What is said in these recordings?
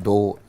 2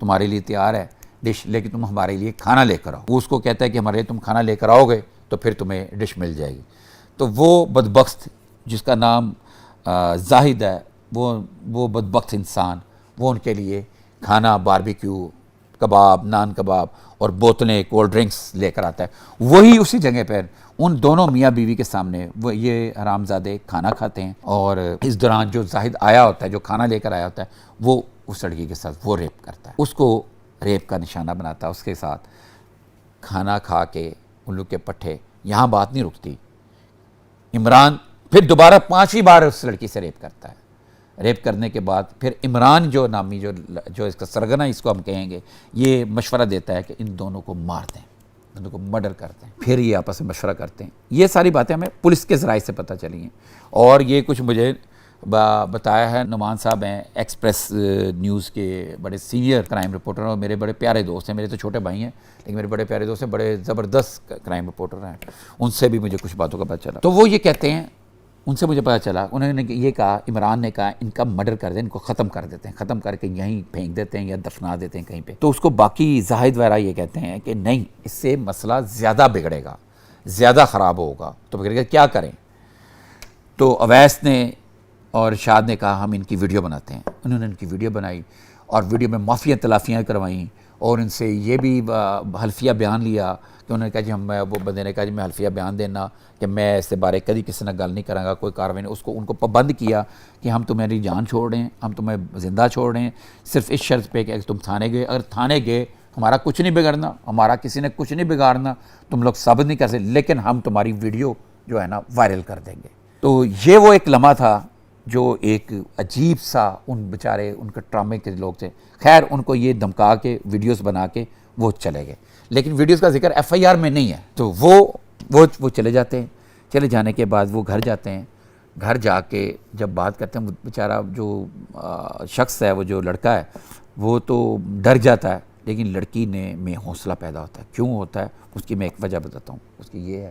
تمہارے لیے تیار ہے ڈش، لیکن تم ہمارے لیے کھانا لے کر آؤ. وہ اس کو کہتا ہے کہ ہمارے لیے تم کھانا لے کر آؤ گے تو پھر تمہیں ڈش مل جائے گی. تو وہ بدبخت جس کا نام زاہد ہے، وہ بدبخت انسان، وہ ان کے لیے کھانا، باربیکیو، کباب، نان کباب اور بوتلیں کولڈ ڈرنکس لے کر آتا ہے. وہی اسی جگہ پر ان دونوں میاں بیوی کے سامنے وہ یہ حرامزادے کھانا کھاتے ہیں، اور اس دوران جو زاہد آیا ہوتا ہے، جو کھانا لے کر آیا ہوتا ہے، وہ اس لڑکی کے ساتھ وہ ریپ کرتا ہے، اس کو ریپ کا نشانہ بناتا ہے اس کے ساتھ. کھانا کھا کے الو کے پٹھے. یہاں بات نہیں رکتی، عمران پھر دوبارہ 5ویں بار اس لڑکی سے ریپ کرتا ہے. ریپ کرنے کے بعد پھر عمران جو نامی جو اس کا سرگنا اس کو ہم کہیں گے، یہ مشورہ دیتا ہے کہ ان دونوں کو مار دیں، ان دونوں کو مرڈر کرتے ہیں. پھر یہ آپس میں مشورہ کرتے ہیں. یہ ساری باتیں ہمیں پولیس کے ذرائع سے پتہ چلی ہیں، اور یہ کچھ مجھے بتایا ہے نعمان صاحب ہیں ایکسپریس نیوز کے بڑے سینئر کرائم رپورٹر، اور میرے بڑے پیارے دوست ہیں. میرے تو چھوٹے بھائی ہیں لیکن میرے بڑے پیارے دوست ہیں، بڑے زبردست کرائم رپورٹر ہیں. ان سے بھی مجھے کچھ باتوں کا پتہ چلا. تو وہ یہ کہتے ہیں، ان سے مجھے پتہ چلا، انہوں نے یہ کہا، عمران نے کہا ان کا مرڈر کر دیں، ان کو ختم کر دیتے ہیں، ختم کر کے یہیں پھینک دیتے ہیں یا دفنا دیتے ہیں کہیں پہ. تو اس کو باقی زاہد وغیرہ یہ کہتے ہیں کہ نہیں، اس سے مسئلہ زیادہ بگڑے گا، زیادہ خراب ہوگا. تو بگڑے گا کیا کریں؟ تو اویس نے اور ارشاد نے کہا ہم ان کی ویڈیو بناتے ہیں. انہوں نے ان کی ویڈیو بنائی اور ویڈیو میں معافیاں تلافیاں کروائیں، اور ان سے یہ بھی حلفیہ بیان لیا کہ انہوں نے کہا جی وہ بندے نے کہا جی میں حلفیہ بیان دینا کہ میں اس سے بارے کبھی کسی نے گل نہیں کروں گا، کوئی کاروائی نہیں. ان کو پابند کیا کہ ہم تمہاری جان چھوڑ رہے ہیں، ہم تمہیں زندہ چھوڑ رہے ہیں، صرف اس شرط پہ کہ تم تھانے گئے. اگر تھانے گئے ہمارا کچھ نہیں بگڑنا، ہمارا کسی نے کچھ نہیں بگاڑنا، تم لوگ ثابت نہیں کر سکتے، لیکن ہم تمہاری ویڈیو جو ہے نا وائرل کر دیں گے. تو یہ وہ ایک لمحہ تھا جو ایک عجیب سا، ان بیچارے ان کے ٹرامے کے لوگ تھے. خیر ان کو یہ دھمکا کے ویڈیوز بنا کے وہ چلے گئے، لیکن ویڈیوز کا ذکر ایف آئی آر میں نہیں ہے. تو وہ چلے جاتے ہیں. چلے جانے کے بعد وہ گھر جاتے ہیں. گھر جا کے جب بات کرتے ہیں، وہ بیچارہ جو شخص ہے، وہ جو لڑکا ہے، وہ تو ڈر جاتا ہے، لیکن لڑکی میں حوصلہ پیدا ہوتا ہے. کیوں ہوتا ہے اس کی میں ایک وجہ بتاتا ہوں. اس کی یہ ہے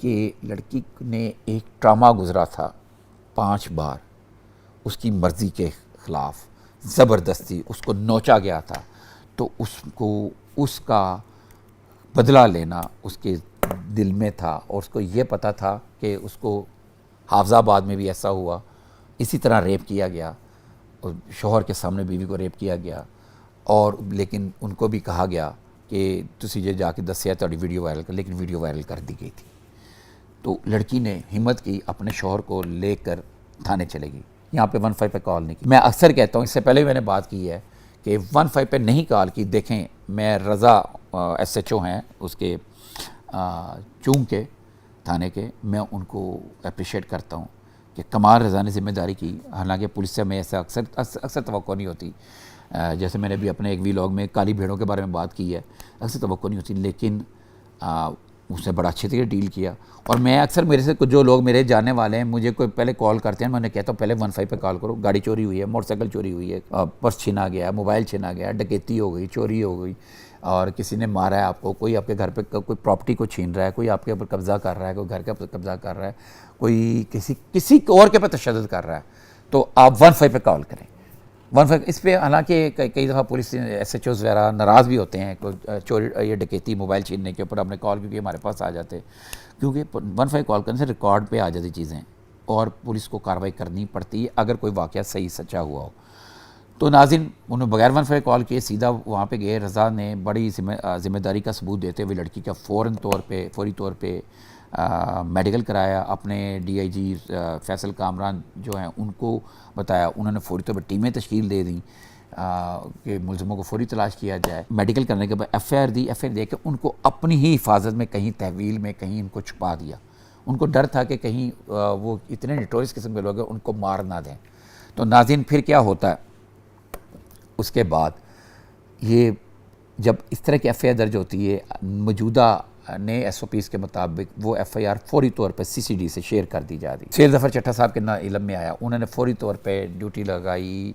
کہ لڑکی نے ایک ٹراما گزرا تھا 5 بار اس کی مرضی کے خلاف، زبردستی اس کو نوچا گیا تھا. تو اس کا بدلہ لینا اس کے دل میں تھا، اور اس کو یہ پتہ تھا کہ اس کو حافظ آباد میں بھی ایسا ہوا، اسی طرح ریپ کیا گیا، اور شوہر کے سامنے بیوی کو ریپ کیا گیا. اور لیکن ان کو بھی کہا گیا کہ تسی یہ جا کے دسیا تہاڈی ویڈیو وائرل کر، لیکن ویڈیو وائرل کر دی گئی تھی. تو لڑکی نے ہمت کی، اپنے شوہر کو لے کر تھانے چلے گی. یہاں پہ 15 پہ کال نہیں کی. میں اکثر کہتا ہوں، اس سے پہلے بھی میں نے بات کی ہے کہ 15 پہ نہیں کال کی. دیکھیں میں رضا ایس ایچ او ہیں اس کے چونگ کے تھانے کے، میں ان کو اپریشیٹ کرتا ہوں کہ کمال رضا نے ذمہ داری کی. حالانکہ پولیس سے میں ایسا اکثر توقع نہیں ہوتی، جیسے میں نے بھی اپنے ایک ویلاگ میں کالی بھیڑوں کے بارے میں بات کی ہے، اکثر توقع نہیں ہوتی، لیکن اس نے بڑا اچھے طریقے ڈیل کیا. اور میں اکثر میرے سے جو لوگ میرے جاننے والے ہیں مجھے کوئی پہلے کال کرتے ہیں، میں انہیں کہتا ہوں پہلے 15 پہ کال کرو، گاڑی چوری ہوئی ہے، موٹر سائیکل چوری ہوئی ہے، پرس چھینا گیا، موبائل چھینا گیا، ڈکیتی ہو گئی، چوری ہو گئی، اور کسی نے مارا ہے آپ کو، کوئی آپ کے گھر پہ کوئی پراپرٹی کو چھین رہا ہے، کوئی آپ کے اوپر قبضہ کر رہا ہے، کوئی گھر کے اوپر قبضہ کر رہا ہے، کوئی کسی اور کے اوپر تشدد کر رہا ہے، تو آپ 15 پہ کال کریں. 15 اس پہ حالانکہ کئی دفعہ پولیس ایس ایچ اوز وغیرہ ناراض بھی ہوتے ہیں، چوری یا ڈکیتی موبائل چھیننے کے اوپر اپنے کال، کیونکہ ہمارے پاس آ جاتے، کیونکہ 15 کال کرنے سے ریکارڈ پہ آ جاتی چیزیں، اور پولیس کو کارروائی کرنی پڑتی ہے اگر کوئی واقعہ صحیح سچا ہوا ہو. تو ناظرین انہوں نے بغیر 15 کال کیے سیدھا وہاں پہ گئے. رضا نے بڑی ذمہ داری کا ثبوت دیتے ہوئے لڑکی کا فوری طور پہ میڈیکل کرایا. اپنے ڈی آئی جی فیصل کامران جو ہیں ان کو بتایا، انہوں نے فوری طور پر ٹیمیں تشکیل دے دیں کہ ملزموں کو فوری تلاش کیا جائے. میڈیکل کرنے کے بعد ایف آئی آر دے کے ان کو اپنی ہی حفاظت میں کہیں تحویل میں کہیں ان کو چھپا دیا. ان کو ڈر تھا کہ کہیں وہ اتنے نٹورس قسم کے لوگ ہیں ان کو مار نہ دیں. تو ناظرین پھر کیا ہوتا ہے اس کے بعد، یہ جب اس طرح کی ایف آئی آر درج ہوتی ہے، موجودہ نئے ایس او پیز کے مطابق وہ ایف آئی آر فوری طور پہ سی سی ڈی سے شیئر کر دی جاتی. سید ظفر چٹھا صاحب کے علم میں آیا، انہوں نے فوری طور پہ ڈیوٹی لگائی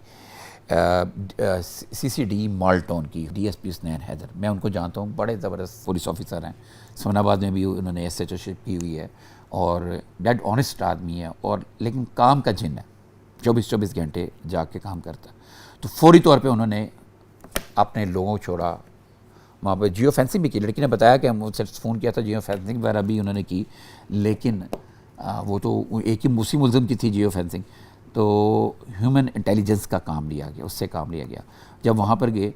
سی سی ڈی مالٹون کی، D S P Hasnain Haider. میں ان کو جانتا ہوں، بڑے زبردست پولیس آفیسر ہیں. اسلام آباد میں بھی انہوں نے ایس ایچ او شپ کی ہوئی ہے، اور ڈیڈ آنیسٹ آدمی ہے، اور لیکن کام کا جن ہے، 24 گھنٹے جا کے کام کرتا ہے. تو فوری طور پہ انہوں نے اپنے لوگوں کو چھوڑا. وہاں پہ جیو فینسنگ بھی کی. لڑکی نے بتایا کہ ہم سے فون کیا تھا, جیو فینسنگ وغیرہ بھی انہوں نے کی, لیکن وہ تو ایک ہی اسی ملزم کی تھی جیو فینسنگ. تو ہیومن انٹیلیجنس کا کام لیا گیا, اس سے کام لیا گیا. جب وہاں پر گئے,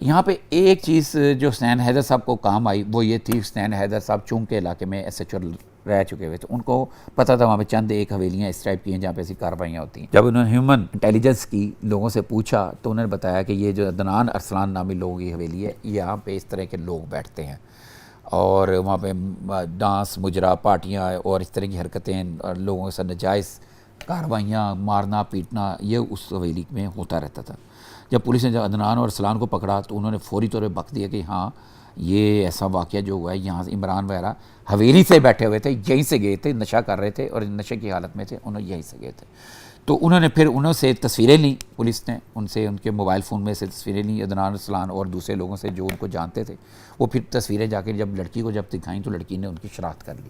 یہاں پہ ایک چیز جو حسنین حیدر صاحب کو کام آئی وہ یہ تھی, حسنین حیدر صاحب چونک کے علاقے میں ایس ایچ او رہ چکے ہوئے تھے, ان کو پتہ تھا وہاں پہ چند ایک حویلیاں اس ٹائپ کی ہیں جہاں پہ ایسی کارروائیاں ہوتی ہیں. جب انہوں نے ہیومن انٹیلیجنس کی لوگوں سے پوچھا تو انہوں نے بتایا کہ یہ جو عدنان ارسلان نامی لوگوں کی حویلی ہے, یہاں پہ اس طرح کے لوگ بیٹھتے ہیں اور وہاں پہ ڈانس مجرا پارٹیاں اور اس طرح کی حرکتیں اور لوگوں کے ساتھ ناجائز کارروائیاں, مارنا پیٹنا, یہ اس حویلی میں ہوتا رہتا تھا. جب پولیس نے عدنان اور ارسلان کو پکڑا تو انہوں نے فوری طور پہ بک دیا کہ ہاں یہ ایسا واقعہ جو ہوا ہے, یہاں سے عمران وغیرہ حویلی سے بیٹھے ہوئے تھے, یہیں سے گئے تھے, نشہ کر رہے تھے اور نشے کی حالت میں تھے, انہوں یہیں سے گئے تھے. تو انہوں نے پھر انہوں سے تصویریں لیں, پولیس نے ان سے ان کے موبائل فون میں سے تصویریں لیں عدنان ارسلان اور دوسرے لوگوں سے جو ان کو جانتے تھے. وہ پھر تصویریں جا کے جب لڑکی کو جب دکھائیں تو لڑکی نے ان کی شناخت کر لی.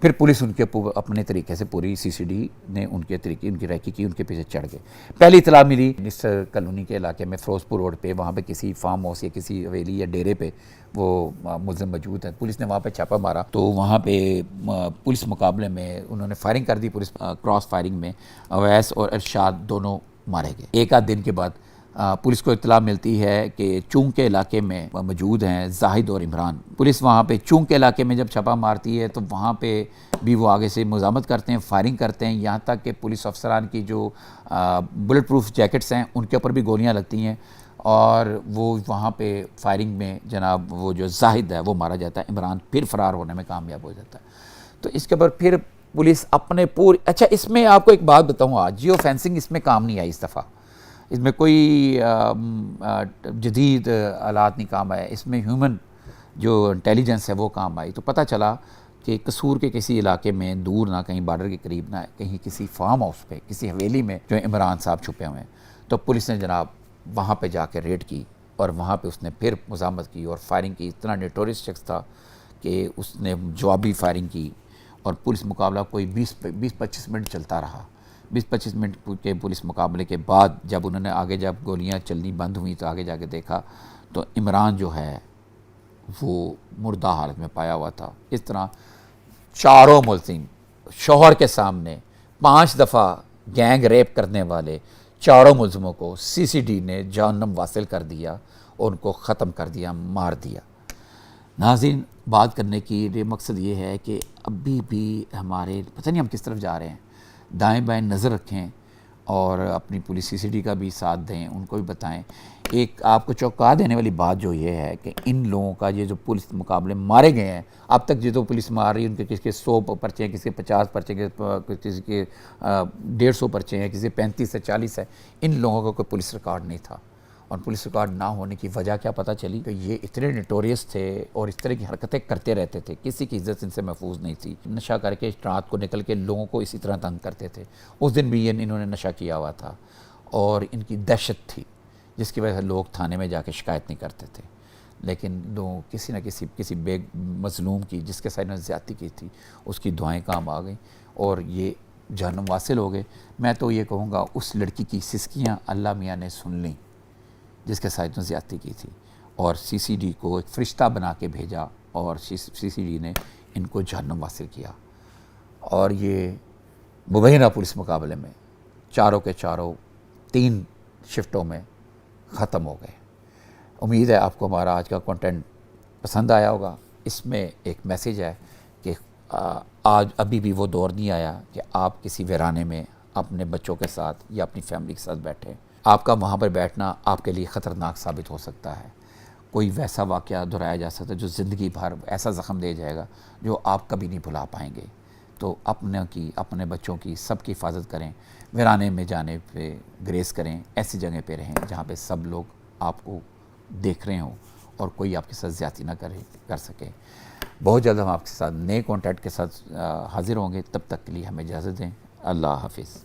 پھر پولیس ان کے اپنے طریقے سے پوری سی سی ڈی نے ان کے طریقے ان کی ریکی کی, ان کے پیچھے چڑھ گئے. پہلی اطلاع ملی منسٹر کالونی کے علاقے میں فیروز پور روڈ پہ, وہاں پہ کسی فارم ہاؤس یا کسی حویلی یا ڈیرے پہ وہ ملزم موجود ہیں. پولیس نے وہاں پہ چھاپہ مارا تو وہاں پہ پولیس مقابلے میں انہوں نے فائرنگ کر دی. پولیس کراس فائرنگ میں اویس اور ارشاد دونوں مارے گئے. ایک آدھ دن کے بعد پولیس کو اطلاع ملتی ہے کہ چونک کے علاقے میں موجود ہیں زاہد اور عمران. پولیس وہاں پہ چونک کے علاقے میں جب چھاپا مارتی ہے تو وہاں پہ بھی وہ آگے سے مزاحمت کرتے ہیں, فائرنگ کرتے ہیں, یہاں تک کہ پولیس افسران کی جو بلٹ پروف جیکٹس ہیں ان کے اوپر بھی گولیاں لگتی ہیں اور وہ وہاں پہ فائرنگ میں جناب وہ جو زاہد ہے وہ مارا جاتا ہے. عمران پھر فرار ہونے میں کامیاب ہو جاتا ہے. تو اس کے اوپر پھر پولیس اپنے اچھا اس میں آپ کو ایک بات بتاؤں, آج جیو فینسنگ اس میں کام نہیں آئی اس دفعہ, اس میں کوئی جدید آلات نہیں کام آیا, اس میں ہیومن جو انٹیلیجنس ہے وہ کام آئی. تو پتہ چلا کہ قصور کے کسی علاقے میں دور نہ, کہیں بارڈر کے قریب نہ, کہیں کسی فارم ہاؤس پہ کسی حویلی میں جو عمران صاحب چھپے ہوئے ہیں. تو پولیس نے جناب وہاں پہ جا کے ریڈ کی اور وہاں پہ اس نے پھر مزاحمت کی اور فائرنگ کی. اتنا نیٹوریس شخص تھا کہ اس نے جوابی فائرنگ کی اور پولیس مقابلہ کوئی 20-25 منٹ چلتا رہا. 20-25 منٹ کے پولیس مقابلے کے بعد جب انہوں نے آگے جب گولیاں چلنی بند ہوئیں تو آگے جا کے دیکھا تو عمران جو ہے وہ مردہ حالت میں پایا ہوا تھا. اس طرح چاروں ملزم شوہر کے سامنے 5 دفعہ گینگ ریپ کرنے والے چاروں ملزموں کو سی سی ڈی نے جہنم واصل کر دیا اور ان کو ختم کر دیا, مار دیا. ناظرین, بات کرنے کی مقصد یہ ہے کہ ابھی بھی ہمارے پتہ نہیں ہم کس طرف جا رہے ہیں. دائیں بائیں نظر رکھیں اور اپنی پولیس سی سی ڈی کا بھی ساتھ دیں, ان کو بھی بتائیں. ایک آپ کو چونکا دینے والی بات جو یہ ہے کہ ان لوگوں کا یہ جو پولیس مقابلے مارے گئے ہیں اب تک, جو پولیس مار رہی ہے ان کے کسی کے 100 پرچے ہیں, کسی کے 50 پرچے ہیں, کسی کے 150 پرچے ہیں, کسی کے 35 سے 40 ہے. ان لوگوں کا کوئی پولیس ریکارڈ نہیں تھا. اور پولیس ریکارڈ نہ ہونے کی وجہ کیا پتہ چلی کہ یہ اتنے نٹوریس تھے اور اس طرح کی حرکتیں کرتے رہتے تھے, کسی کی عزت ان سے محفوظ نہیں تھی. نشہ کر کے رات کو نکل کے لوگوں کو اسی طرح تنگ کرتے تھے. اس دن بھی انہوں نے نشہ کیا ہوا تھا اور ان کی دہشت تھی جس کی وجہ سے لوگ تھانے میں جا کے شکایت نہیں کرتے تھے. لیکن لوگ کسی نہ کسی بے مظلوم کی جس کے ساتھ انہوں نے زیادتی کی تھی اس کی دعائیں کام آ گئیں اور یہ جہنم واصل ہو گئے. میں تو یہ کہوں گا اس لڑکی کی سسکیاں اللہ میاں نے سن لیں جس کے ساتھ زیادتی کی تھی اور سی سی ڈی کو ایک فرشتہ بنا کے بھیجا اور سی سی ڈی نے ان کو جہنم واصل کیا. اور یہ مبینہ پولیس مقابلے میں چاروں کے چاروں 3 شفٹوں میں ختم ہو گئے. امید ہے آپ کو ہمارا آج کا کنٹینٹ پسند آیا ہوگا. اس میں ایک میسیج ہے کہ آج ابھی بھی وہ دور نہیں آیا کہ آپ کسی ویرانے میں اپنے بچوں کے ساتھ یا اپنی فیملی کے ساتھ بیٹھیں. آپ کا وہاں پر بیٹھنا آپ کے لیے خطرناک ثابت ہو سکتا ہے. کوئی ویسا واقعہ دہرایا جا سکتا ہے جو زندگی بھر ایسا زخم دے جائے گا جو آپ کبھی نہیں بھلا پائیں گے. تو اپنے بچوں کی سب کی حفاظت کریں. ویرانے میں جانے پہ گریز کریں. ایسی جگہ پہ رہیں جہاں پہ سب لوگ آپ کو دیکھ رہے ہوں اور کوئی آپ کے ساتھ زیادتی نہ کر سکے. بہت جلد ہم آپ کے ساتھ نئے کانٹیکٹ کے ساتھ حاضر ہوں گے. تب تک کے لیے ہمیں اجازت دیں. اللہ حافظ.